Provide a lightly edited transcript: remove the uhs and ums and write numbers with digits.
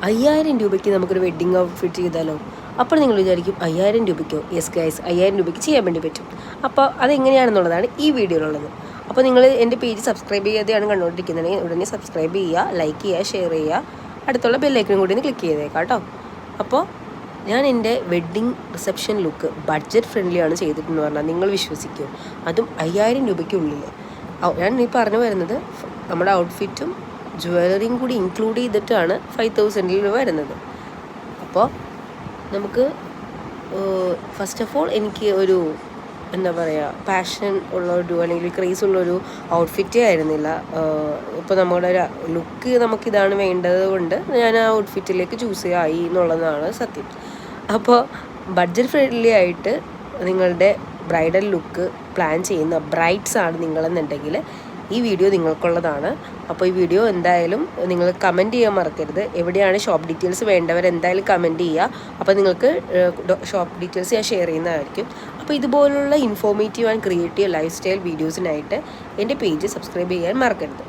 5000 രൂപയ്ക്ക് നമുക്കൊരു wedding outfit ചെയ്താലോ? അപ്പോൾ നിങ്ങൾ വിചാരിക്കും 5000 രൂപയ്ക്കോ? യെസ് ഗൈസ്, 5000 രൂപയ്ക്ക് ചെയ്യാൻ വേണ്ടി പറ്റും. അപ്പോൾ അതെങ്ങനെയാണെന്നുള്ളതാണ് ഈ വീഡിയോയിലുള്ളത്. അപ്പോൾ നിങ്ങൾ എൻ്റെ പേജ് സബ്സ്ക്രൈബ് ചെയ്യാതെയാണ് കണ്ടുകൊണ്ടിരിക്കുന്നതെങ്കിൽ ഉടനെ സബ്സ്ക്രൈബ് ചെയ്യുക, ലൈക്ക് ചെയ്യുക, ഷെയർ ചെയ്യുക, അടുത്തുള്ള ബെല്ലൈക്കനും കൂടി ഒന്ന് ക്ലിക്ക് ചെയ്തേക്കാം കേട്ടോ. അപ്പോൾ ഞാൻ എൻ്റെ wedding reception look budget friendly ആണ് ചെയ്തിട്ടെന്ന് പറഞ്ഞാൽ നിങ്ങൾ വിശ്വസിക്കും, അതും 5000 രൂപയ്ക്കുള്ളിൽ. ഞാൻ ഈ പറഞ്ഞു വരുന്നത് നമ്മുടെ ഔട്ട്ഫിറ്റും ജ്വല്ലറിയും കൂടി ഇൻക്ലൂഡ് ചെയ്തിട്ടാണ് 5000 വരുന്നത്. അപ്പോൾ നമുക്ക് ഫസ്റ്റ് ഓഫ് ഓൾ എനിക്ക് ഒരു എന്താ പറയുക, പാഷൻ ഉള്ളൊരു അല്ലെങ്കിൽ ക്രേസ് ഉള്ളൊരു ഔട്ട്ഫിറ്റേ ആയിരുന്നില്ല. ഇപ്പോൾ നമ്മുടെ ഒരു ലുക്ക് നമുക്കിതാണ് വേണ്ടത് കൊണ്ട് ഞാൻ ആ ഔട്ട്ഫിറ്റിലേക്ക് ചൂസ് ചെയ്യായി എന്നുള്ളതാണ് സത്യം. അപ്പോൾ ബഡ്ജറ്റ് ഫ്രണ്ട്ലി ആയിട്ട് നിങ്ങളുടെ ബ്രൈഡൽ ലുക്ക് പ്ലാൻ ചെയ്യുന്ന ബ്രൈഡ്സ് ആണ് നിങ്ങളെന്നുണ്ടെങ്കിൽ ഈ വീഡിയോ നിങ്ങൾക്കുള്ളതാണ്. അപ്പോൾ ഈ വീഡിയോ എന്തായാലും നിങ്ങൾ കമൻറ്റ് ചെയ്യാൻ മറക്കരുത്. എവിടെയാണ് ഷോപ്പ് ഡീറ്റെയിൽസ് വേണ്ടവർ എന്തായാലും കമൻറ്റ് ചെയ്യുക. അപ്പോൾ നിങ്ങൾക്ക് ഷോപ്പ് ഡീറ്റെയിൽസ് ഞാൻ ഷെയർ ചെയ്യുന്നതായിരിക്കും. അപ്പോൾ ഇതുപോലുള്ള informative and creative lifestyle വീഡിയോസിനായിട്ട് എൻ്റെ പേജ് സബ്സ്ക്രൈബ് ചെയ്യാൻ മറക്കരുത്.